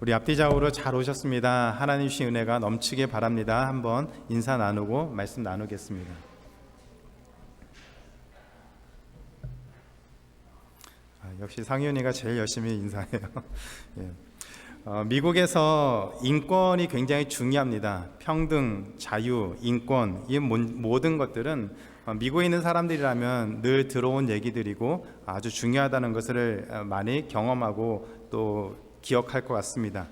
우리 앞뒤 좌우로 잘 오셨습니다. 하나님 주신 은혜가 넘치게 바랍니다. 한번 인사 나누고 말씀 나누겠습니다. 역시 상윤이가 제일 열심히 인사해요. 예. 미국에서 인권이 굉장히 중요합니다. 평등, 자유, 인권, 이 모든 것들은 미국에 있는 사람들이라면 늘 들어온 얘기들이고 아주 중요하다는 것을 많이 경험하고 또 기억할 것 같습니다.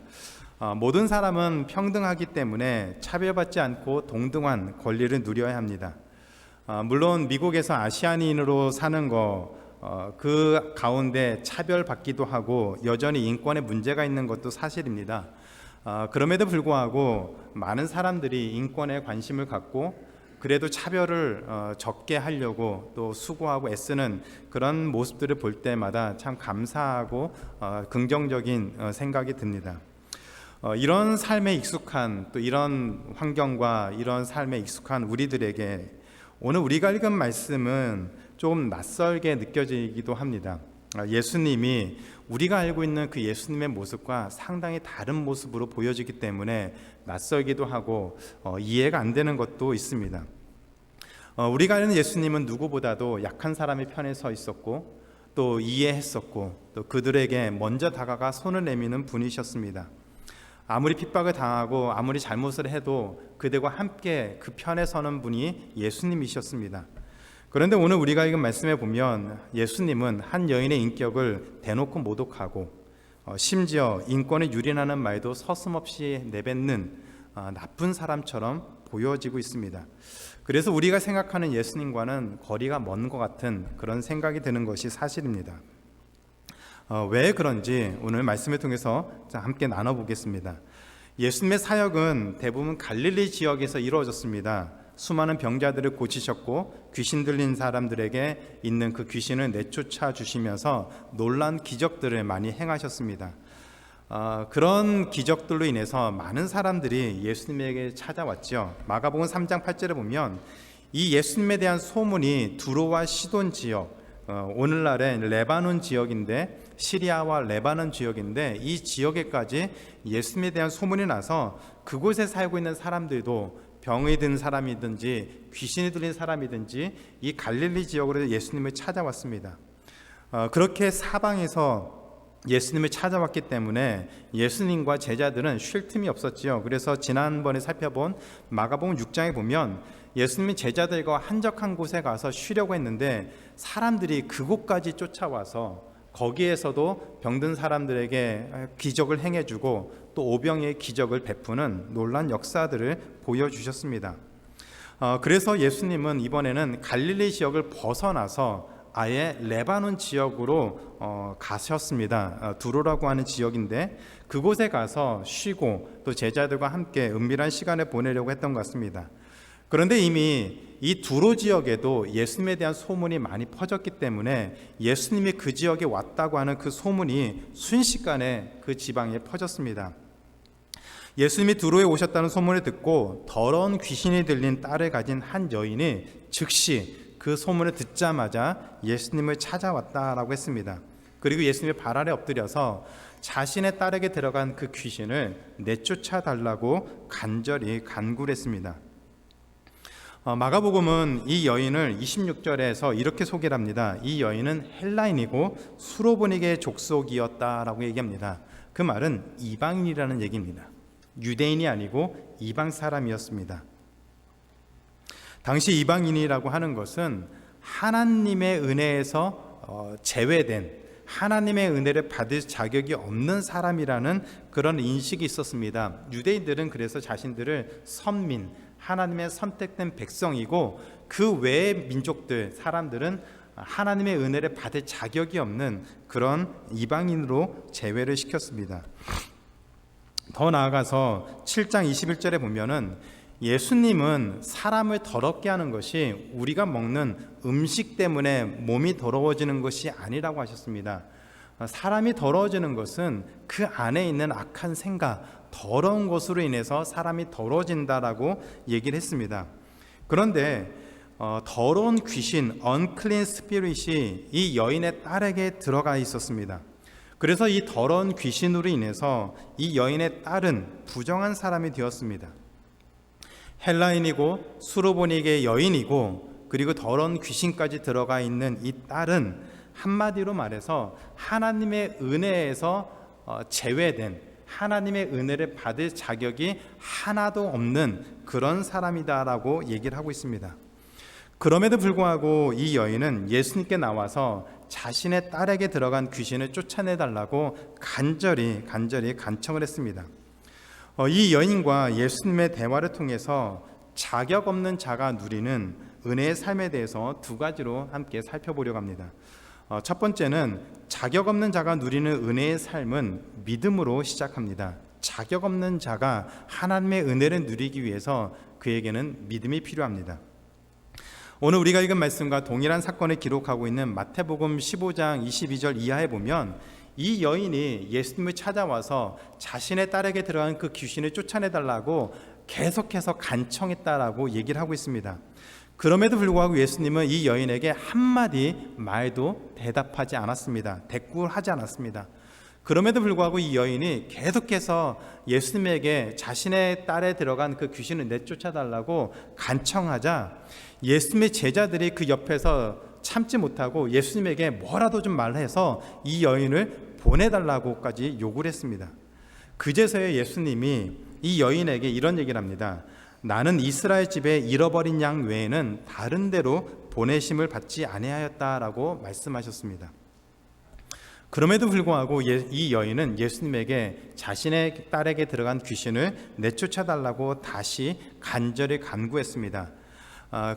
모든 사람은 평등하기 때문에 차별받지 않고 동등한 권리를 누려야 합니다. 물론 미국에서 아시아인으로 사는 그 가운데 차별받기도 하고 여전히 인권에 문제가 있는 것도 사실입니다. 그럼에도 불구하고 많은 사람들이 인권에 관심을 갖고 그래도 차별을 적게 하려고 또 수고하고 애쓰는 그런 모습들을 볼 때마다 참 감사하고 긍정적인 생각이 듭니다. 이런 삶에 익숙한 또 이런 환경과 이런 삶에 익숙한 우리들에게 오늘 우리가 읽은 말씀은 좀 낯설게 느껴지기도 합니다. 예수님이 우리가 알고 있는 그 예수님의 모습과 상당히 다른 모습으로 보여지기 때문에 낯설기도 하고 이해가 안 되는 것도 있습니다. 우리가 아는 예수님은 누구보다도 약한 사람의 편에 서 있었고 또 이해했었고 또 그들에게 먼저 다가가 손을 내미는 분이셨습니다. 아무리 핍박을 당하고 아무리 잘못을 해도 그들과 함께 그 편에 서는 분이 예수님이셨습니다. 그런데 오늘 우리가 읽은 말씀에 보면 예수님은 한 여인의 인격을 대놓고 모독하고 심지어 인권에 유린하는 말도 서슴없이 내뱉는 나쁜 사람처럼 보여지고 있습니다. 그래서 우리가 생각하는 예수님과는 거리가 먼 것 같은 그런 생각이 드는 것이 사실입니다. 왜 그런지 오늘 말씀을 통해서 함께 나눠보겠습니다. 예수님의 사역은 대부분 갈릴리 지역에서 이루어졌습니다. 수많은 병자들을 고치셨고 귀신 들린 사람들에게 있는 그 귀신을 내쫓아 주시면서 놀라운 기적들을 많이 행하셨습니다. 그런 기적들로 인해서 많은 사람들이 예수님에게 찾아왔죠. 마가복음 3장 8절에 보면 이 예수님에 대한 소문이 두로와 시돈 지역, 오늘날의 레바논 지역인데 시리아와 레바논 지역인데 이 지역에까지 예수님에 대한 소문이 나서 그곳에 살고 있는 사람들도 병이 든 사람이든지 귀신이 들린 사람이든지 이 갈릴리 지역으로 예수님을 찾아왔습니다. 그렇게 사방에서 예수님을 찾아왔기 때문에 예수님과 제자들은 쉴 틈이 없었지요. 그래서 지난번에 살펴본 마가복음 6장에 보면 예수님이 제자들과 한적한 곳에 가서 쉬려고 했는데 사람들이 그곳까지 쫓아와서 거기에서도 병든 사람들에게 기적을 행해주고 또 오병이의 기적을 베푸는 놀라운 역사들을 보여주셨습니다. 그래서 예수님은 이번에는 갈릴리 지역을 벗어나서 아예 레바논 지역으로 가셨습니다. 두로라고 하는 지역인데 그곳에 가서 쉬고 또 제자들과 함께 은밀한 시간을 보내려고 했던 것 같습니다. 그런데 이미 이 두로 지역에도 예수님에 대한 소문이 많이 퍼졌기 때문에 예수님이 그 지역에 왔다고 하는 그 소문이 순식간에 그 지방에 퍼졌습니다. 예수님이 두로에 오셨다는 소문을 듣고 더러운 귀신이 들린 딸을 가진 한 여인이 즉시 그 소문을 듣자마자 예수님을 찾아왔다라고 했습니다. 그리고 예수님의 발 아래 엎드려서 자신의 딸에게 들어간 그 귀신을 내쫓아 달라고 간절히 간구했습니다. 마가복음은 이 여인을 26절에서 이렇게 소개를 합니다. 이 여인은 헬라인이고 수로보니게의 족속이었다라고 얘기합니다. 그 말은 이방인이라는 얘기입니다. 유대인이 아니고 이방 사람이었습니다. 당시 이방인이라고 하는 것은 하나님의 은혜에서 제외된, 하나님의 은혜를 받을 자격이 없는 사람이라는 그런 인식이 있었습니다. 유대인들은 그래서 자신들을 선민, 하나님의 선택된 백성이고 그 외의 민족들, 사람들은 하나님의 은혜를 받을 자격이 없는 그런 이방인으로 제외를 시켰습니다. 더 나아가서 7장 21절에 보면은 예수님은 사람을 더럽게 하는 것이 우리가 먹는 음식 때문에 몸이 더러워지는 것이 아니라고 하셨습니다. 사람이 더러워지는 것은 그 안에 있는 악한 생각, 더러운 것으로 인해서 사람이 더러워진다라고 얘기를 했습니다. 그런데 더러운 귀신, unclean spirit이 이 여인의 딸에게 들어가 있었습니다. 그래서 이 더러운 귀신으로 인해서 이 여인의 딸은 부정한 사람이 되었습니다. 헬라인이고 수로보닉의 여인이고 그리고 더러운 귀신까지 들어가 있는 이 딸은 한마디로 말해서 하나님의 은혜에서 제외된, 하나님의 은혜를 받을 자격이 하나도 없는 그런 사람이다라고 얘기를 하고 있습니다. 그럼에도 불구하고 이 여인은 예수님께 나와서 자신의 딸에게 들어간 귀신을 쫓아내달라고 간절히 간청을 했습니다. 이 여인과 예수님의 대화를 통해서 자격 없는 자가 누리는 은혜의 삶에 대해서 두 가지로 함께 살펴보려고 합니다. 첫 번째는 자격 없는 자가 누리는 은혜의 삶은 믿음으로 시작합니다. 자격 없는 자가 하나님의 은혜를 누리기 위해서 그에게는 믿음이 필요합니다. 오늘 우리가 읽은 말씀과 동일한 사건을 기록하고 있는 마태복음 15장 22절 이하에 보면 이 여인이 예수님을 찾아와서 자신의 딸에게 들어간 그 귀신을 쫓아내달라고 계속해서 간청했다라고 얘기를 하고 있습니다. 그럼에도 불구하고 예수님은 이 여인에게 한마디 말도 대답하지 않았습니다. 대꾸하지 않았습니다. 그럼에도 불구하고 이 여인이 계속해서 예수님에게 자신의 딸에 들어간 그 귀신을 내쫓아달라고 간청하자 예수님의 제자들이 그 옆에서 참지 못하고 예수님에게 뭐라도 좀 말해서 이 여인을 보내달라고까지 요구를 했습니다. 그제서야 예수님이 이 여인에게 이런 얘기를 합니다. 나는 이스라엘 집에 잃어버린 양 외에는 다른 데로 보내심을 받지 아니하였다라고 말씀하셨습니다. 그럼에도 불구하고 이 여인은 예수님에게 자신의 딸에게 들어간 귀신을 내쫓아달라고 다시 간절히 간구했습니다.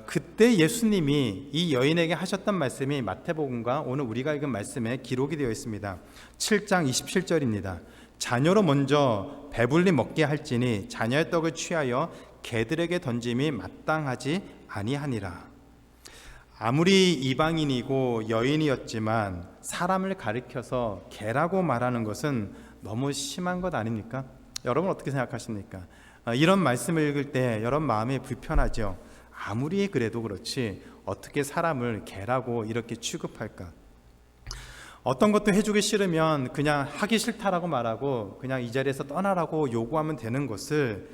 그때 예수님이 이 여인에게 하셨던 말씀이 마태복음과 오늘 우리가 읽은 말씀에 기록이 되어 있습니다. 7장 27절입니다. 자녀로 먼저 배불리 먹게 할지니 자녀의 떡을 취하여 개들에게 던짐이 마땅하지 아니하니라. 아무리 이방인이고 여인이었지만 사람을 가리켜서 개라고 말하는 것은 너무 심한 것 아닙니까? 여러분 어떻게 생각하십니까? 이런 말씀을 읽을 때 여러분 마음이 불편하죠. 아무리 그래도 그렇지 어떻게 사람을 개라고 이렇게 취급할까? 어떤 것도 해주기 싫으면 그냥 하기 싫다라고 말하고 그냥 이 자리에서 떠나라고 요구하면 되는 것을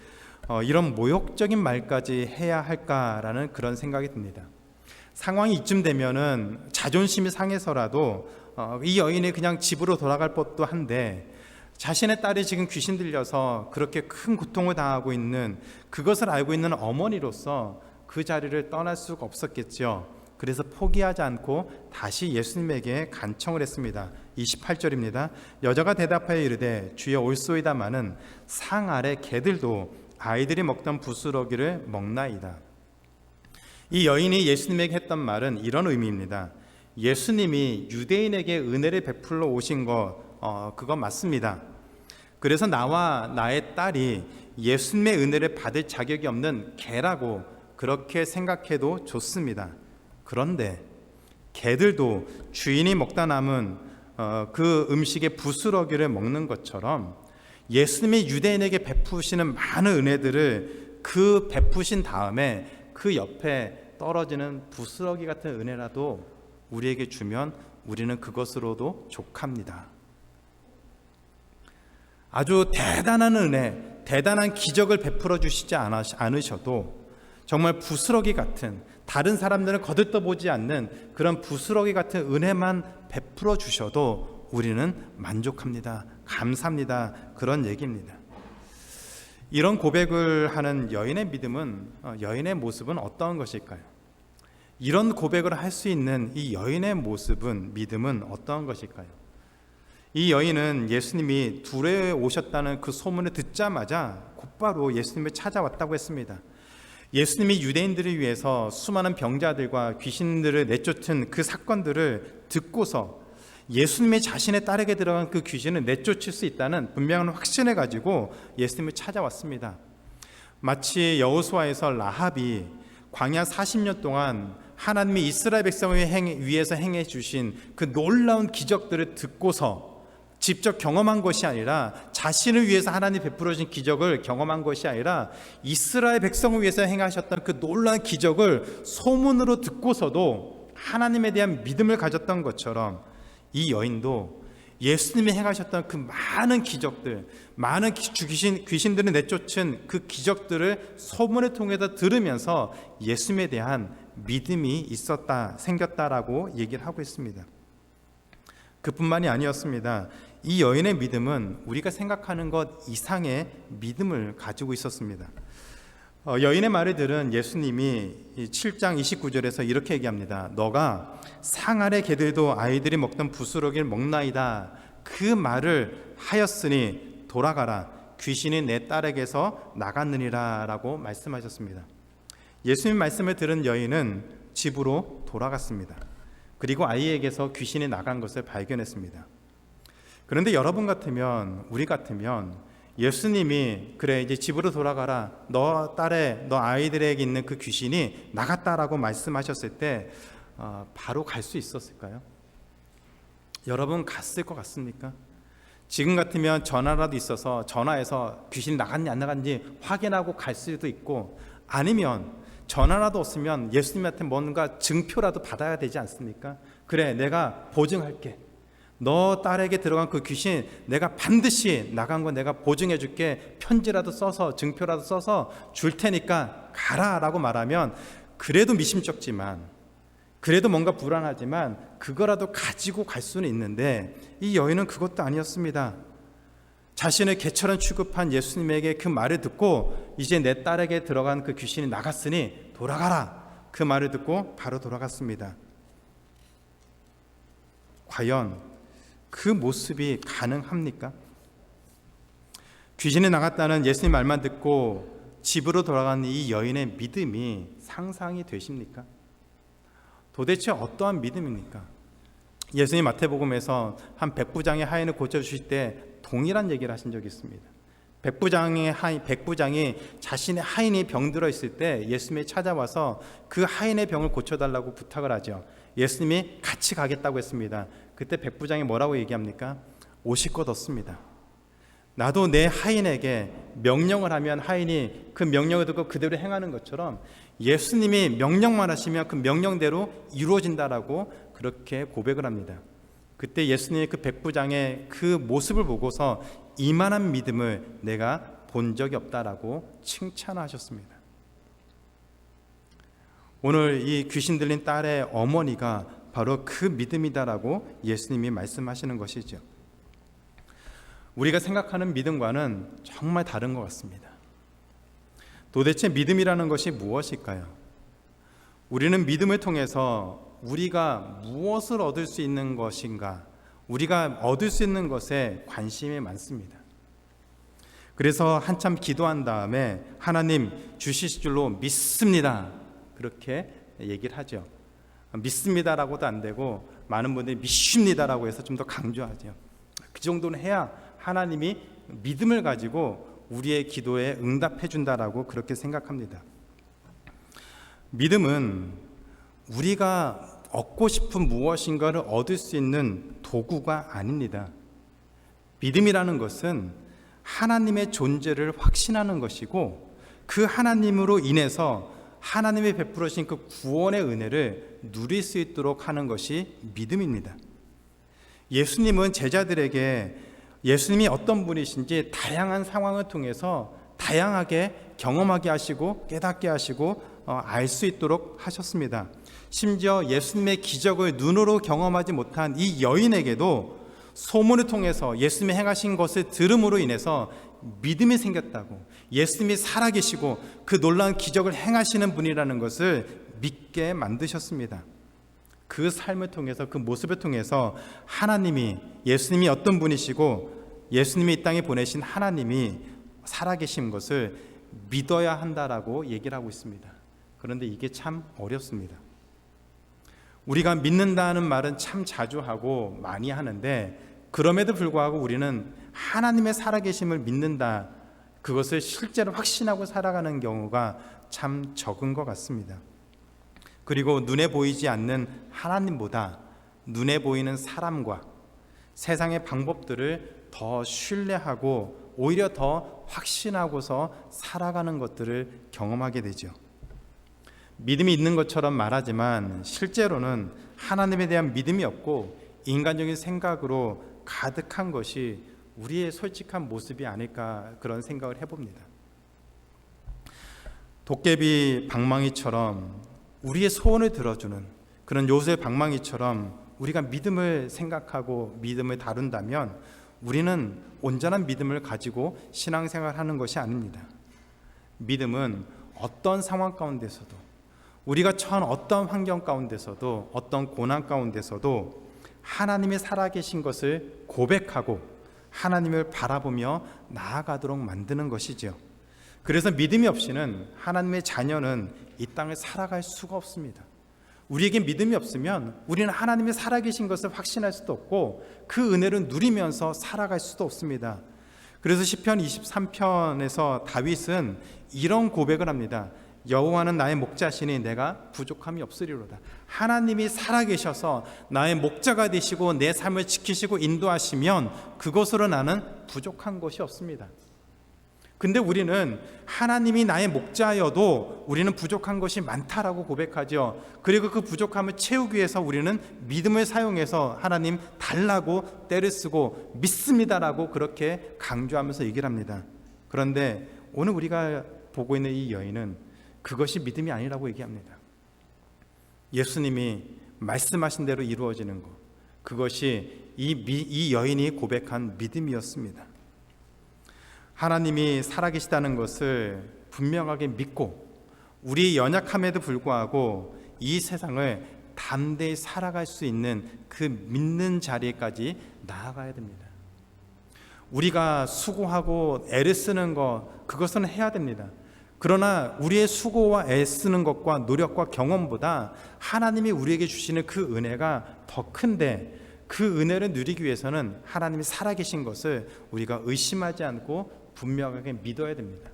이런 모욕적인 말까지 해야 할까라는 그런 생각이 듭니다. 상황이 이쯤 되면은 자존심이 상해서라도 이 여인이 그냥 집으로 돌아갈 법도 한데 자신의 딸이 지금 귀신 들려서 그렇게 큰 고통을 당하고 있는 그것을 알고 있는 어머니로서 그 자리를 떠날 수가 없었겠죠. 그래서 포기하지 않고 다시 예수님에게 간청을 했습니다. 28절입니다. 여자가 대답하여 이르되 주여 올소이다마는 상 아래 개들도 아이들이 먹던 부스러기를 먹나이다. 이 여인이 예수님에게 했던 말은 이런 의미입니다. 예수님이 유대인에게 은혜를 베풀러 오신 그거 맞습니다. 그래서 나와 나의 딸이 예수님의 은혜를 받을 자격이 없는 개라고 그렇게 생각해도 좋습니다. 그런데 개들도 주인이 먹다 남은 그 음식의 부스러기를 먹는 것처럼 예수님이 유대인에게 베푸시는 많은 은혜들을 그 베푸신 다음에 그 옆에 떨어지는 부스러기 같은 은혜라도 우리에게 주면 우리는 그것으로도 족합니다. 아주 대단한 은혜, 대단한 기적을 베풀어 주시지 않으셔도 정말 부스러기 같은, 다른 사람들은 거들떠보지 않는 그런 부스러기 같은 은혜만 베풀어 주셔도 우리는 만족합니다. 감사합니다. 그런 얘기입니다. 이런 고백을 하는 여인의 믿음은, 여인의 모습은 어떤 것일까요? 이런 고백을 할 수 있는 이 여인의 모습은, 믿음은 어떤 것일까요? 이 여인은 예수님이 두레에 오셨다는 그 소문을 듣자마자 곧바로 예수님을 찾아왔다고 했습니다. 예수님이 유대인들을 위해서 수많은 병자들과 귀신들을 내쫓은 그 사건들을 듣고서 예수님이 자신의 딸에게 들어간 그 귀신을 내쫓을 수 있다는 분명한 확신을 가지고 예수님을 찾아왔습니다. 마치 여호수아에서 라합이 광야 40년 동안 하나님이 이스라엘 백성을 위해서 행해 주신 그 놀라운 기적들을 듣고서 직접 경험한 것이 아니라, 자신을 위해서 하나님 베풀어 주신 기적을 경험한 것이 아니라 이스라엘 백성을 위해서 행하셨던 그 놀라운 기적을 소문으로 듣고서도 하나님에 대한 믿음을 가졌던 것처럼 이 여인도 예수님이 행하셨던 그 많은 기적들, 많은 귀신들을 내쫓은 그 기적들을 소문을 통해서 들으면서 예수님에 대한 믿음이 생겼다라고 얘기를 하고 있습니다. 그뿐만이 아니었습니다. 이 여인의 믿음은 우리가 생각하는 것 이상의 믿음을 가지고 있었습니다. 여인의 말을 들은 예수님이 7장 29절에서 이렇게 얘기합니다. 너가 상 아래 개들도 아이들이 먹던 부스러기를 먹나이다. 그 말을 하였으니 돌아가라. 귀신이 내 딸에게서 나갔느니라 라고 말씀하셨습니다. 예수님 말씀을 들은 여인은 집으로 돌아갔습니다. 그리고 아이에게서 귀신이 나간 것을 발견했습니다. 그런데 여러분 같으면, 우리 같으면 예수님이 그래 이제 집으로 돌아가라, 너 아이들에게 있는 그 귀신이 나갔다라고 말씀하셨을 때 바로 갈 수 있었을까요? 여러분 갔을 것 같습니까? 지금 같으면 전화라도 있어서 전화해서 귀신이 나갔니 안 나갔는지 확인하고 갈 수도 있고, 아니면 전화라도 없으면 예수님한테 뭔가 증표라도 받아야 되지 않습니까? 그래 내가 보증할게, 너 딸에게 들어간 그 귀신 내가 반드시 나간 거 내가 보증해 줄게, 편지라도 써서 증표라도 써서 줄 테니까 가라 라고 말하면 그래도 미심쩍지만, 그래도 뭔가 불안하지만 그거라도 가지고 갈 수는 있는데, 이 여인은 그것도 아니었습니다. 자신을 개처럼 취급한 예수님에게 그 말을 듣고 이제 내 딸에게 들어간 그 귀신이 나갔으니 돌아가라, 그 말을 듣고 바로 돌아갔습니다. 과연 그 모습이 가능합니까? 귀신이 나갔다는 예수님 말만 듣고 집으로 돌아간 이 여인의 믿음이 상상이 되십니까? 도대체 어떠한 믿음입니까? 예수님 마태복음에서 한 백부장의 하인을 고쳐주실 때 동일한 얘기를 하신 적이 있습니다. 백부장이 자신의 하인이 병들어 있을 때 예수님이 찾아와서 그 하인의 병을 고쳐달라고 부탁을 하죠. 예수님이 같이 가겠다고 했습니다. 그때 백부장이 뭐라고 얘기합니까? 오실 것 없습니다. 나도 내 하인에게 명령을 하면 하인이 그 명령을 듣고 그대로 행하는 것처럼 예수님이 명령만 하시면 그 명령대로 이루어진다라고 그렇게 고백을 합니다. 그때 예수님이 그 백부장의 그 모습을 보고서 이만한 믿음을 내가 본 적이 없다라고 칭찬하셨습니다. 오늘 이 귀신 들린 딸의 어머니가 바로 그 믿음이다라고 예수님이 말씀하시는 것이죠. 우리가 생각하는 믿음과는 정말 다른 것 같습니다. 도대체 믿음이라는 것이 무엇일까요? 우리는 믿음을 통해서 우리가 무엇을 얻을 수 있는 것인가, 우리가 얻을 수 있는 것에 관심이 많습니다. 그래서 한참 기도한 다음에 하나님 주실 줄로 믿습니다, 그렇게 얘기를 하죠. 믿습니다라고도 안 되고 많은 분들이 믿습니다라고 해서 좀 더 강조하죠. 그 정도는 해야 하나님이 믿음을 가지고 우리의 기도에 응답해 준다라고 그렇게 생각합니다. 믿음은 우리가 얻고 싶은 무엇인가를 얻을 수 있는 도구가 아닙니다. 믿음이라는 것은 하나님의 존재를 확신하는 것이고, 그 하나님으로 인해서 하나님이 베풀으신 그 구원의 은혜를 누릴 수 있도록 하는 것이 믿음입니다. 예수님은 제자들에게 예수님이 어떤 분이신지 다양한 상황을 통해서 다양하게 경험하게 하시고 깨닫게 하시고 알 수 있도록 하셨습니다. 심지어 예수님의 기적을 눈으로 경험하지 못한 이 여인에게도 소문을 통해서 예수님이 행하신 것을 들음으로 인해서 믿음이 생겼다고, 예수님이 살아계시고 그 놀라운 기적을 행하시는 분이라는 것을 믿게 만드셨습니다. 그 삶을 통해서, 그 모습을 통해서 하나님이, 예수님이 어떤 분이시고 예수님이 이 땅에 보내신 하나님이 살아계신 것을 믿어야 한다라고 얘기를 하고 있습니다. 그런데 이게 참 어렵습니다. 우리가 믿는다는 말은 참 자주 하고 많이 하는데, 그럼에도 불구하고 우리는 하나님의 살아계심을 믿는다, 그것을 실제로 확신하고 살아가는 경우가 참 적은 것 같습니다. 그리고 눈에 보이지 않는 하나님보다 눈에 보이는 사람과 세상의 방법들을 더 신뢰하고 오히려 더 확신하고서 살아가는 것들을 경험하게 되죠. 믿음이 있는 것처럼 말하지만 실제로는 하나님에 대한 믿음이 없고 인간적인 생각으로 가득한 것이 우리의 솔직한 모습이 아닐까 그런 생각을 해봅니다. 도깨비 방망이처럼 우리의 소원을 들어주는 그런 요셉 방망이처럼 우리가 믿음을 생각하고 믿음을 다룬다면 우리는 온전한 믿음을 가지고 신앙생활하는 것이 아닙니다. 믿음은 어떤 상황 가운데서도, 우리가 처한 어떤 환경 가운데서도, 어떤 고난 가운데서도 하나님이 살아계신 것을 고백하고 하나님을 바라보며 나아가도록 만드는 것이죠. 그래서 믿음이 없이는 하나님의 자녀는 이 땅을 살아갈 수가 없습니다. 우리에게 믿음이 없으면 우리는 하나님이 살아계신 것을 확신할 수도 없고 그 은혜를 누리면서 살아갈 수도 없습니다. 그래서 시편 23편에서 다윗은 이런 고백을 합니다. 여호와는 나의 목자시니 내가 부족함이 없으리로다. 하나님이 살아계셔서 나의 목자가 되시고 내 삶을 지키시고 인도하시면 그것으로 나는 부족한 것이 없습니다. 근데 우리는 하나님이 나의 목자여도 우리는 부족한 것이 많다라고 고백하죠. 그리고 그 부족함을 채우기 위해서 우리는 믿음을 사용해서 하나님 달라고 때를 쓰고 믿습니다라고 그렇게 강조하면서 얘기를 합니다. 그런데 오늘 우리가 보고 있는 이 여인은 그것이 믿음이 아니라고 얘기합니다. 예수님이 말씀하신 대로 이루어지는 것, 그것이 이 여인이 고백한 믿음이었습니다. 하나님이 살아계시다는 것을 분명하게 믿고 우리의 연약함에도 불구하고 이 세상을 담대히 살아갈 수 있는 그 믿는 자리까지 나아가야 됩니다. 우리가 수고하고 애를 쓰는 것, 그것은 해야 됩니다. 그러나 우리의 수고와 애쓰는 것과 노력과 경험보다 하나님이 우리에게 주시는 그 은혜가 더 큰데 그 은혜를 누리기 위해서는 하나님이 살아계신 것을 우리가 의심하지 않고 분명하게 믿어야 됩니다.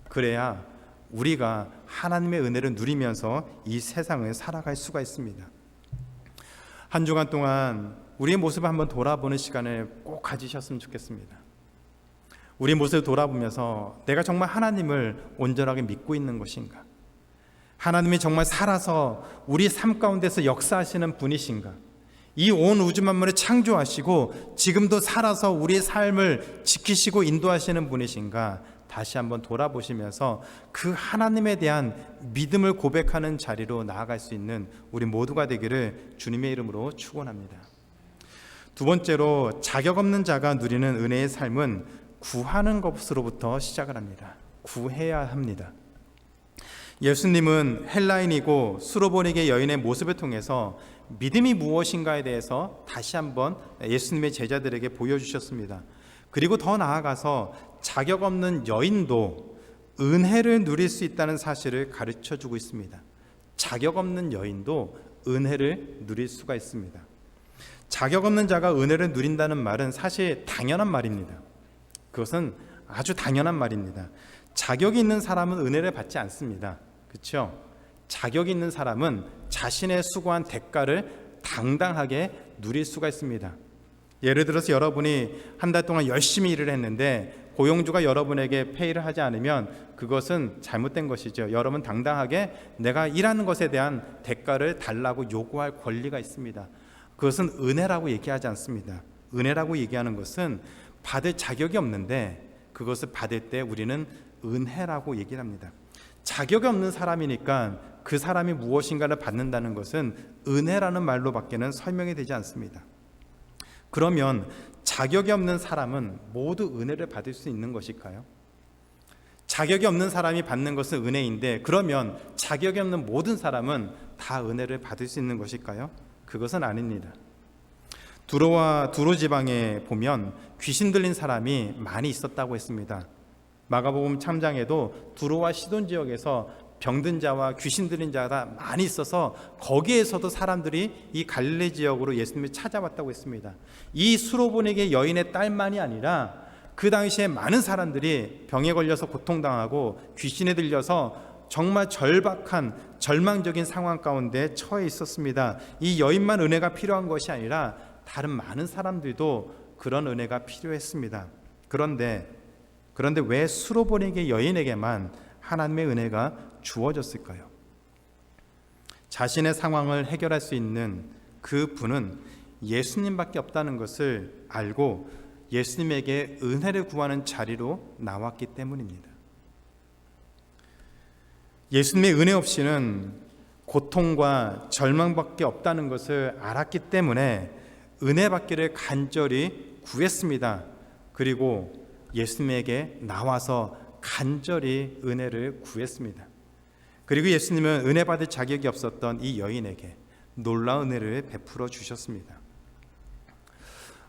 그래야 우리가 하나님의 은혜를 누리면서 이 세상을 살아갈 수가 있습니다. 한 주간 동안 우리의 모습을 한번 돌아보는 시간을 꼭 가지셨으면 좋겠습니다. 우리의 모습을 돌아보면서 내가 정말 하나님을 온전하게 믿고 있는 것인가? 하나님이 정말 살아서 우리 삶 가운데서 역사하시는 분이신가? 이 온 우주 만물을 창조하시고 지금도 살아서 우리의 삶을 지키시고 인도하시는 분이신가? 다시 한번 돌아보시면서 그 하나님에 대한 믿음을 고백하는 자리로 나아갈 수 있는 우리 모두가 되기를 주님의 이름으로 축원합니다. 두 번째로, 자격 없는 자가 누리는 은혜의 삶은 구하는 것으로부터 시작을 합니다. 구해야 합니다. 예수님은 헬라인이고 수로보니게 여인의 모습을 통해서 믿음이 무엇인가에 대해서 다시 한번 예수님의 제자들에게 보여주셨습니다. 그리고 더 나아가서 자격 없는 여인도 은혜를 누릴 수 있다는 사실을 가르쳐주고 있습니다. 자격 없는 여인도 은혜를 누릴 수가 있습니다. 자격 없는 자가 은혜를 누린다는 말은 사실 당연한 말입니다. 그것은 아주 당연한 말입니다. 자격이 있는 사람은 은혜를 받지 않습니다. 그렇죠? 자격이 있는 사람은 자신의 수고한 대가를 당당하게 누릴 수가 있습니다. 예를 들어서 여러분이 한 달 동안 열심히 일을 했는데 고용주가 여러분에게 페이를 하지 않으면 그것은 잘못된 것이죠. 여러분 당당하게 내가 일하는 것에 대한 대가를 달라고 요구할 권리가 있습니다. 그것은 은혜라고 얘기하지 않습니다. 은혜라고 얘기하는 것은 받을 자격이 없는데 그것을 받을 때 우리는 은혜라고 얘기를 합니다. 자격이 없는 사람이니까 그 사람이 무엇인가를 받는다는 것은 은혜라는 말로밖에는 설명이 되지 않습니다. 그러면 자격이 없는 사람은 모두 은혜를 받을 수 있는 것일까요? 자격이 없는 사람이 받는 것은 은혜인데 그러면 자격이 없는 모든 사람은 다 은혜를 받을 수 있는 것일까요? 그것은 아닙니다. 두로 지방에 보면 귀신 들린 사람이 많이 있었다고 했습니다. 마가복음 3장에도 두로와 시돈 지역에서 병든 자와 귀신 들린 자가 많이 있어서 거기에서도 사람들이 이 갈릴리 지역으로 예수님을 찾아왔다고 했습니다. 이 수로보니게 여인의 딸만이 아니라 그 당시에 많은 사람들이 병에 걸려서 고통당하고 귀신에 들려서 정말 절박한 절망적인 상황 가운데 처해 있었습니다. 이 여인만 은혜가 필요한 것이 아니라 다른 많은 사람들도 그런 은혜가 필요했습니다. 그런데 왜 수로보니게 여인에게만 하나님의 은혜가 주어졌을까요? 자신의 상황을 해결할 수 있는 그 분은 예수님밖에 없다는 것을 알고 예수님에게 은혜를 구하는 자리로 나왔기 때문입니다. 예수님의 은혜 없이는 고통과 절망밖에 없다는 것을 알았기 때문에 은혜 받기를 간절히 구했습니다. 그리고 예수님에게 나와서 간절히 은혜를 구했습니다. 그리고 예수님은 은혜 받을 자격이 없었던 이 여인에게 놀라운 은혜를 베풀어 주셨습니다.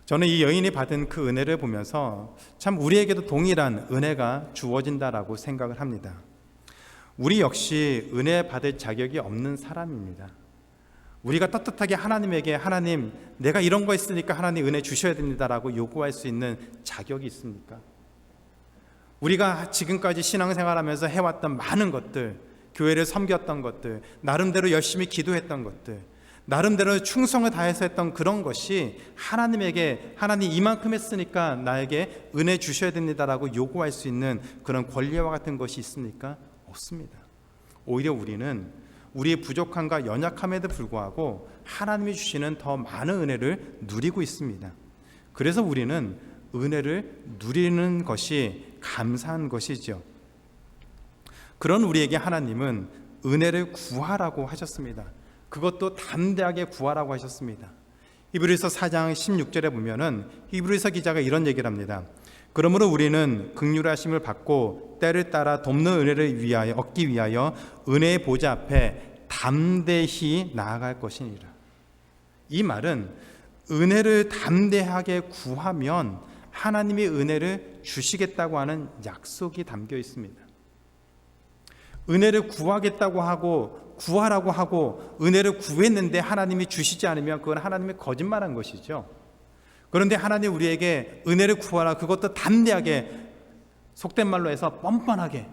저는 이 여인이 받은 그 은혜를 보면서 참 우리에게도 동일한 은혜가 주어진다라고 생각을 합니다. 우리 역시 은혜 받을 자격이 없는 사람입니다. 우리가 떳떳하게 하나님에게 하나님 내가 이런 거 있으니까 하나님 은혜 주셔야 됩니다라고 요구할 수 있는 자격이 있습니까? 우리가 지금까지 신앙생활하면서 해왔던 많은 것들, 교회를 섬겼던 것들, 나름대로 열심히 기도했던 것들, 나름대로 충성을 다해서 했던 그런 것이 하나님에게 하나님 이만큼 했으니까 나에게 은혜 주셔야 됩니다라고 요구할 수 있는 그런 권리와 같은 것이 있습니까? 없습니다. 오히려 우리는 우리의 부족함과 연약함에도 불구하고 하나님이 주시는 더 많은 은혜를 누리고 있습니다. 그래서 우리는 은혜를 누리는 것이 감사한 것이죠. 그런 우리에게 하나님은 은혜를 구하라고 하셨습니다. 그것도 담대하게 구하라고 하셨습니다. 히브리서 4장 16절에 보면은 히브리서 기자가 이런 얘기를 합니다. 그러므로 우리는 긍휼하심을 받고 때를 따라 돕는 은혜를 위하여 얻기 위하여 은혜의 보좌 앞에 담대히 나아갈 것이니라. 이 말은 은혜를 담대하게 구하면 하나님이 은혜를 주시겠다고 하는 약속이 담겨 있습니다. 은혜를 구하겠다고 하고 구하라고 하고 은혜를 구했는데 하나님이 주시지 않으면 그건 하나님의 거짓말한 것이죠. 그런데 하나님 우리에게 은혜를 구하라, 그것도 담대하게, 속된 말로 해서 뻔뻔하게,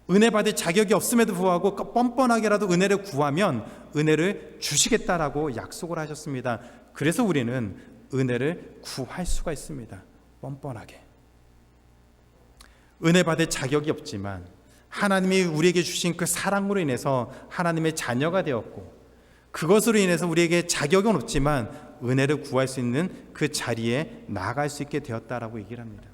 은혜 받을 자격이 없음에도 불구하고 뻔뻔하게라도 은혜를 구하면 은혜를 주시겠다라고 약속을 하셨습니다. 그래서 우리는 은혜를 구할 수가 있습니다. 뻔뻔하게. 은혜 받을 자격이 없지만 하나님이 우리에게 주신 그 사랑으로 인해서 하나님의 자녀가 되었고, 그것으로 인해서 우리에게 자격은 없지만 은혜를 구할 수 있는 그 자리에 나아갈 수 있게 되었다라고 얘기를 합니다.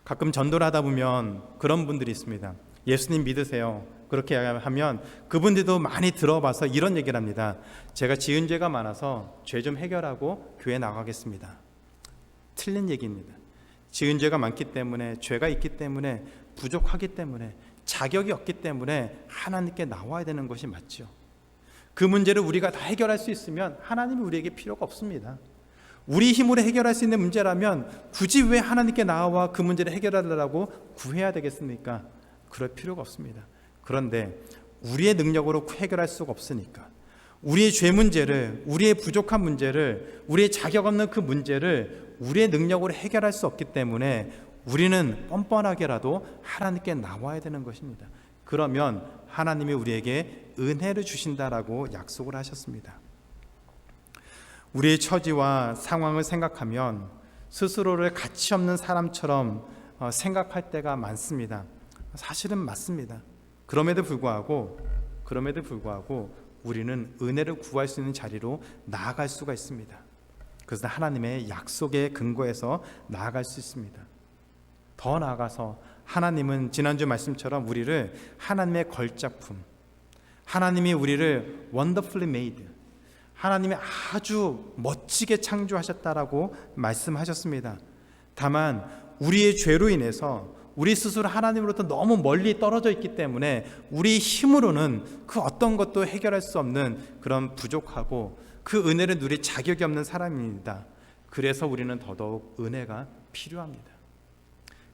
가끔 전도를 하다 보면 그런 분들이 있습니다. 예수님 믿으세요. 그렇게 하면 그분들도 많이 들어봐서 이런 얘기를 합니다. 제가 지은 죄가 많아서 죄 좀 해결하고 교회 나가겠습니다. 틀린 얘기입니다. 지은 죄가 많기 때문에, 죄가 있기 때문에, 부족하기 때문에, 자격이 없기 때문에 하나님께 나와야 되는 것이 맞죠. 그 문제를 우리가 다 해결할 수 있으면 하나님이 우리에게 필요가 없습니다. 우리 힘으로 해결할 수 있는 문제라면 굳이 왜 하나님께 나와 그 문제를 해결하려고 구해야 되겠습니까? 그럴 필요가 없습니다. 그런데 우리의 능력으로 해결할 수가 없으니까, 우리의 죄 문제를, 우리의 부족한 문제를, 우리의 자격 없는 그 문제를 우리의 능력으로 해결할 수 없기 때문에 우리는 뻔뻔하게라도 하나님께 나와야 되는 것입니다. 그러면 하나님이 우리에게 은혜를 주신다라고 약속을 하셨습니다. 우리의 처지와 상황을 생각하면 스스로를 가치 없는 사람처럼 생각할 때가 많습니다. 사실은 맞습니다. 그럼에도 불구하고 우리는 은혜를 구할 수 있는 자리로 나아갈 수가 있습니다. 그래서 하나님의 약속에 근거해서 나아갈 수 있습니다. 더 나아가서 하나님은 지난주 말씀처럼 우리를 하나님의 걸작품, 하나님이 우리를 wonderfully made, 하나님이 아주 멋지게 창조하셨다라고 말씀하셨습니다. 다만 우리의 죄로 인해서 우리 스스로 하나님으로부터 너무 멀리 떨어져 있기 때문에 우리 힘으로는 그 어떤 것도 해결할 수 없는 그런 부족하고 그 은혜를 누릴 자격이 없는 사람입니다. 그래서 우리는 더더욱 은혜가 필요합니다.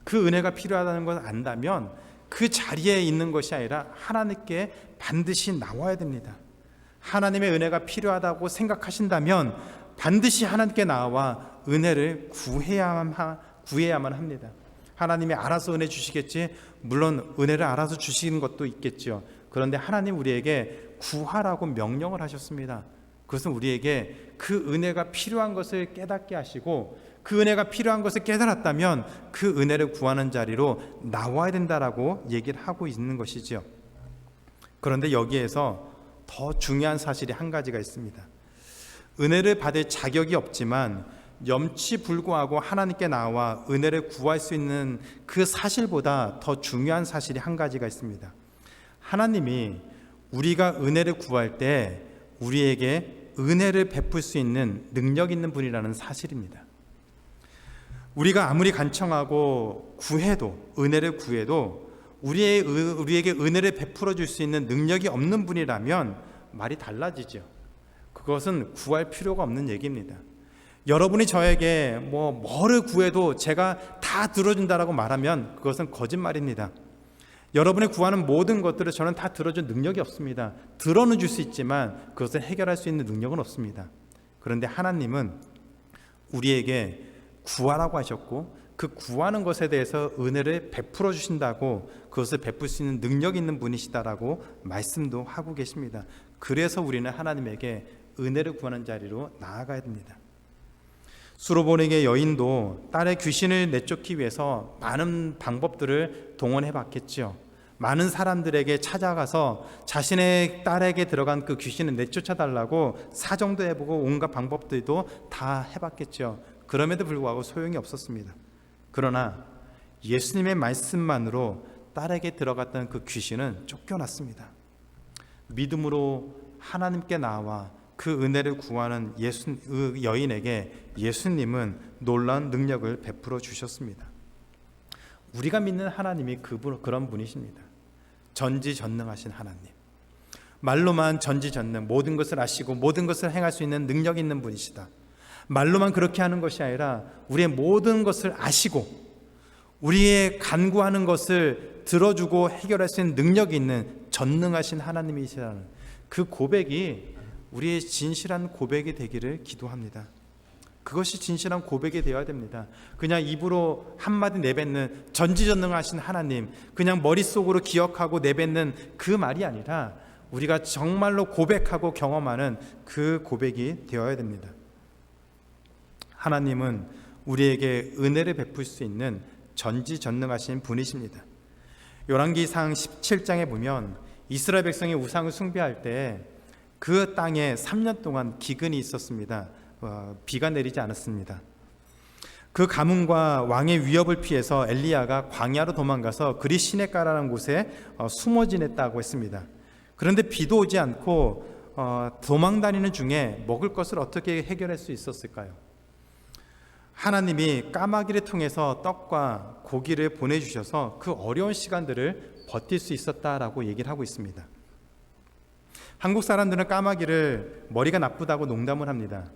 그 은혜가 필요하다는 걸 안다면 그 자리에 있는 것이 아니라 하나님께 반드시 나와야 됩니다. 하나님의 은혜가 필요하다고 생각하신다면 반드시 하나님께 나와 은혜를 구해야만 합니다. 하나님이 알아서 은혜 주시겠지, 물론 은혜를 알아서 주시는 것도 있겠죠. 그런데 하나님 우리에게 구하라고 명령을 하셨습니다. 그것은 우리에게 그 은혜가 필요한 것을 깨닫게 하시고, 그 은혜가 필요한 것을 깨달았다면 그 은혜를 구하는 자리로 나와야 된다라고 얘기를 하고 있는 것이죠. 그런데 여기에서 더 중요한 사실이 한 가지가 있습니다. 은혜를 받을 자격이 없지만 염치불구하고 하나님께 나와 은혜를 구할 수 있는 그 사실보다 더 중요한 사실이 한 가지가 있습니다. 하나님이 우리가 은혜를 구할 때 우리에게 은혜를 베풀 수 있는 능력 있는 분이라는 사실입니다. 우리가 아무리 간청하고 구해도, 은혜를 구해도 우리에게 은혜를 베풀어 줄 수 있는 능력이 없는 분이라면 말이 달라지죠. 그것은 구할 필요가 없는 얘기입니다. 여러분이 저에게 뭐를 구해도 제가 다 들어준다라고 말하면 그것은 거짓말입니다. 여러분이 구하는 모든 것들을 저는 다 들어줄 능력이 없습니다. 들어는 줄 수 있지만 그것을 해결할 수 있는 능력은 없습니다. 그런데 하나님은 우리에게 구하라고 하셨고 그 구하는 것에 대해서 은혜를 베풀어 주신다고, 그것을 베풀 수 있는 능력 있는 분이시다라고 말씀도 하고 계십니다. 그래서 우리는 하나님에게 은혜를 구하는 자리로 나아가야 됩니다. 수로보닉의 여인도 딸의 귀신을 내쫓기 위해서 많은 방법들을 동원해 봤겠죠. 많은 사람들에게 찾아가서 자신의 딸에게 들어간 그 귀신을 내쫓아 달라고 사정도 해보고 온갖 방법들도 다 해봤겠죠. 그럼에도 불구하고 소용이 없었습니다. 그러나 예수님의 말씀만으로 딸에게 들어갔던 그 귀신은 쫓겨났습니다. 믿음으로 하나님께 나와 그 은혜를 구하는 여인에게 예수님은 놀라운 능력을 베풀어 주셨습니다. 우리가 믿는 하나님이 그런 분이십니다. 전지전능하신 하나님, 말로만 전지전능, 모든 것을 아시고 모든 것을 행할 수 있는 능력 있는 분이시다. 말로만 그렇게 하는 것이 아니라 우리의 모든 것을 아시고 우리의 간구하는 것을 들어주고 해결할 수 있는 능력이 있는 전능하신 하나님이시라는 그 고백이 우리의 진실한 고백이 되기를 기도합니다. 그것이 진실한 고백이 되어야 됩니다. 그냥 입으로 한마디 내뱉는 전지전능하신 하나님, 그냥 머릿속으로 기억하고 내뱉는 그 말이 아니라 우리가 정말로 고백하고 경험하는 그 고백이 되어야 됩니다. 하나님은 우리에게 은혜를 베풀 수 있는 전지전능하신 분이십니다. 열왕기상 17장에 보면 이스라엘 백성이 우상을 숭배할 때 그 땅에 3년 동안 기근이 있었습니다. 비가 내리지 않았습니다. 그 가뭄과 왕의 위협을 피해서 엘리야가 광야로 도망가서 그리 시내가라는 곳에 숨어 지냈다고 했습니다. 그런데 비도 오지 않고 도망다니는 중에 먹을 것을 어떻게 해결할 수 있었을까요? 하나님이 까마귀를 통해서 떡과 고기를 보내주셔서 그 어려운 시간들을 버틸 수 있었다라고 얘기를 하고 있습니다. 한국 사람들은 까마귀를 머리가 나쁘다고 농담을 합니다.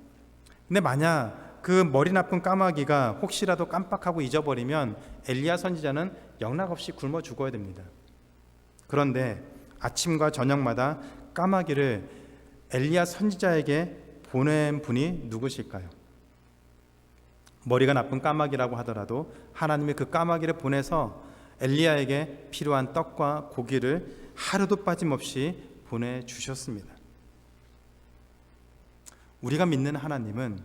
근데 만약 그 머리 나쁜 까마귀가 혹시라도 깜빡하고 잊어버리면 엘리야 선지자는 영락없이 굶어 죽어야 됩니다. 그런데 아침과 저녁마다 까마귀를 엘리야 선지자에게 보낸 분이 누구실까요? 머리가 나쁜 까마귀라고 하더라도 하나님이 그 까마귀를 보내서 엘리야에게 필요한 떡과 고기를 하루도 빠짐없이 보내주셨습니다. 우리가 믿는 하나님은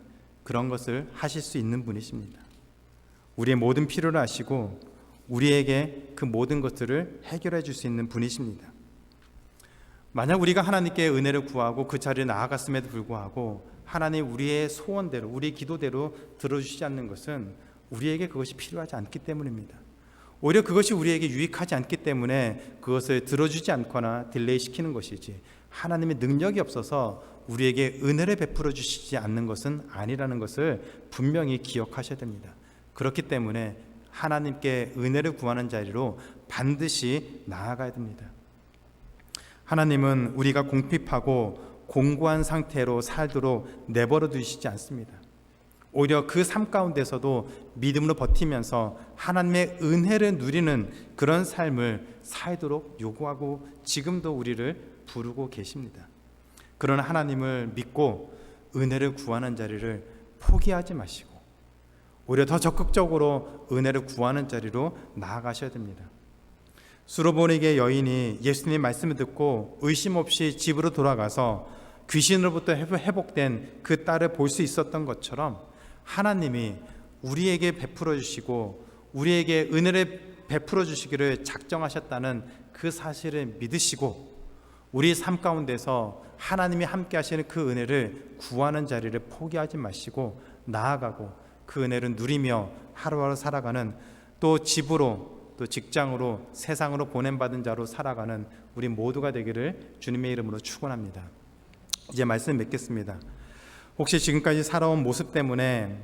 그런 것을 하실 수 있는 분이십니다. 우리의 모든 필요를 아시고 우리에게 그 모든 것들을 해결해 줄 수 있는 분이십니다. 만약 우리가 하나님께 은혜를 구하고 그 자리에 나아갔음에도 불구하고 하나님 우리의 소원대로, 우리 기도대로 들어주시지 않는 것은 우리에게 그것이 필요하지 않기 때문입니다. 오히려 그것이 우리에게 유익하지 않기 때문에 그것을 들어주지 않거나 딜레이 시키는 것이지, 하나님의 능력이 없어서 우리에게 은혜를 베풀어 주시지 않는 것은 아니라는 것을 분명히 기억하셔야 됩니다. 그렇기 때문에 하나님께 은혜를 구하는 자리로 반드시 나아가야 됩니다. 하나님은 우리가 궁핍하고 공고한 상태로 살도록 내버려 두시지 않습니다. 오히려 그 삶 가운데서도 믿음으로 버티면서 하나님의 은혜를 누리는 그런 삶을 살도록 요구하고 지금도 우리를 부르고 계십니다. 그러나 하나님을 믿고 은혜를 구하는 자리를 포기하지 마시고 오히려 더 적극적으로 은혜를 구하는 자리로 나아가셔야 됩니다. 수로보닉의 여인이 예수님 말씀을 듣고 의심 없이 집으로 돌아가서 귀신으로부터 회복된 그 딸을 볼 수 있었던 것처럼 하나님이 우리에게 베풀어 주시고 우리에게 은혜를 베풀어 주시기를 작정하셨다는 그 사실을 믿으시고 우리 삶 가운데서 하나님이 함께 하시는 그 은혜를 구하는 자리를 포기하지 마시고 나아가고 그 은혜를 누리며 하루하루 살아가는, 또 집으로 또 직장으로 세상으로 보냄받은 자로 살아가는 우리 모두가 되기를 주님의 이름으로 축원합니다. 이제 말씀 맺겠습니다. 혹시 지금까지 살아온 모습 때문에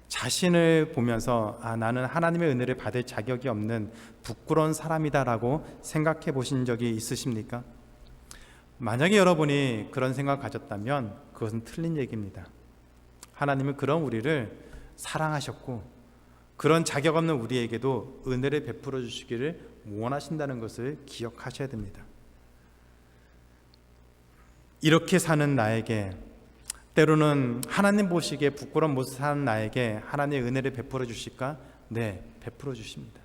자신을 보면서 나는 하나님의 은혜를 받을 자격이 없는 부끄러운 사람이다라고 생각해 보신 적이 있으십니까? 만약에 여러분이 그런 생각 가졌다면 그것은 틀린 얘기입니다. 하나님은 그런 우리를 사랑하셨고 그런 자격 없는 우리에게도 은혜를 베풀어 주시기를 원하신다는 것을 기억하셔야 됩니다. 이렇게 사는 나에게, 때로는 하나님 보시기에 부끄러운 모습 사는 나에게 하나님의 은혜를 베풀어 주실까? 네, 베풀어 주십니다.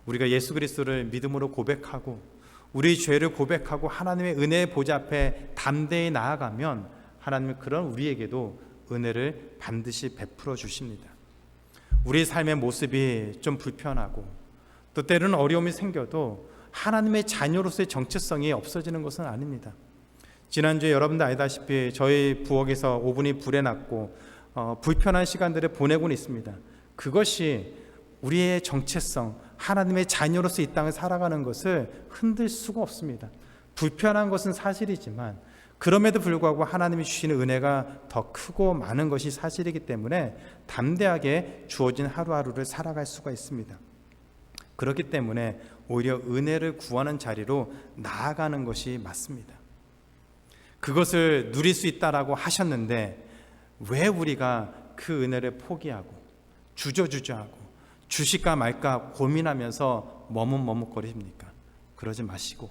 우리가 예수 그리스도를 믿음으로 고백하고 우리 죄를 고백하고 하나님의 은혜의 보좌 앞에 담대히 나아가면 하나님은 그런 우리에게도 은혜를 반드시 베풀어 주십니다. 우리 삶의 모습이 좀 불편하고 또 때로는 어려움이 생겨도 하나님의 자녀로서의 정체성이 없어지는 것은 아닙니다. 지난주에 여러분들 알다시피 저희 부엌에서 오븐이 불에 났고 불편한 시간들을 보내고는 있습니다. 그것이 우리의 정체성, 하나님의 자녀로서 이 땅을 살아가는 것을 흔들 수가 없습니다. 불편한 것은 사실이지만 그럼에도 불구하고 하나님이 주시는 은혜가 더 크고 많은 것이 사실이기 때문에 담대하게 주어진 하루하루를 살아갈 수가 있습니다. 그렇기 때문에 오히려 은혜를 구하는 자리로 나아가는 것이 맞습니다. 그것을 누릴 수 있다라고 하셨는데 왜 우리가 그 은혜를 포기하고 주저주저하고 주실까 말까 고민하면서 머뭇머뭇거리십니까? 그러지 마시고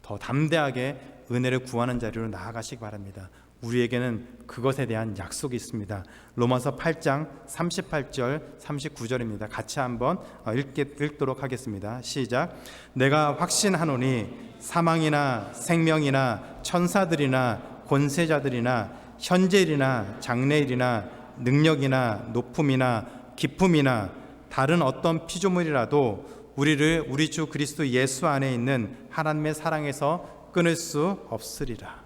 더 담대하게 은혜를 구하는 자리로 나아가시기 바랍니다. 우리에게는 그것에 대한 약속이 있습니다. 로마서 8장 38절 39절입니다. 같이 한번 읽도록 하겠습니다. 시작. 내가 확신하노니 사망이나 생명이나 천사들이나 권세자들이나 현재일이나 장래일이나 능력이나 높음이나 깊음이나 다른 어떤 피조물이라도 우리를 우리 주 그리스도 예수 안에 있는 하나님의 사랑에서 끊을 수 없으리라.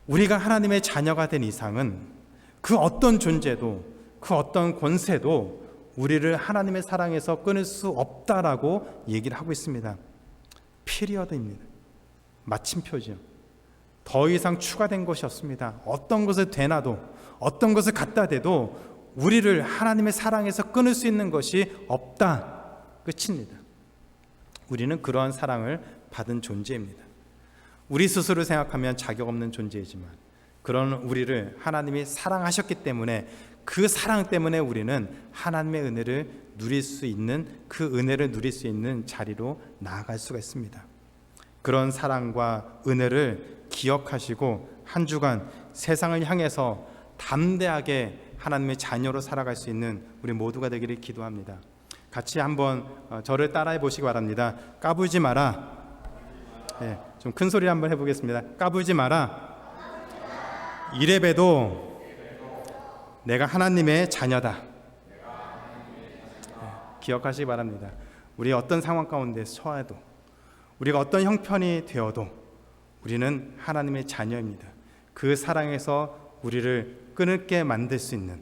우리가 하나님의 자녀가 된 이상은 그 어떤 존재도 그 어떤 권세도 우리를 하나님의 사랑에서 끊을 수 없다라고 얘기를 하고 있습니다. 피리어드입니다. 마침표죠. 더 이상 추가된 것이 없습니다. 어떤 것을 되놔도 어떤 것을 갖다 대도 우리를 하나님의 사랑에서 끊을 수 있는 것이 없다. 끝입니다. 우리는 그러한 사랑을 받은 존재입니다. 우리 스스로 생각하면 자격 없는 존재이지만 그런 우리를 하나님이 사랑하셨기 때문에 그 사랑 때문에 우리는 하나님의 은혜를 누릴 수 있는, 그 은혜를 누릴 수 있는 자리로 나아갈 수가 있습니다. 그런 사랑과 은혜를 기억하시고 한 주간 세상을 향해서 담대하게 하나님의 자녀로 살아갈 수 있는 우리 모두가 되기를 기도합니다. 같이 한번 저를 따라해 보시기 바랍니다. 까불지 마라. 네, 좀 큰 소리 한번 해보겠습니다. 까불지 마라. 이래봬도 내가 하나님의 자녀다. 네, 기억하시기 바랍니다. 우리 어떤 상황 가운데 처해도 우리가 어떤 형편이 되어도 우리는 하나님의 자녀입니다. 그 사랑에서 우리를 끊을게 만들 수 있는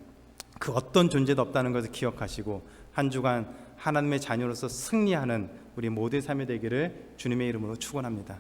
그 어떤 존재도 없다는 것을 기억하시고 한 주간 하나님의 자녀로서 승리하는 우리 모두의 삶이 되기를 주님의 이름으로 축원합니다.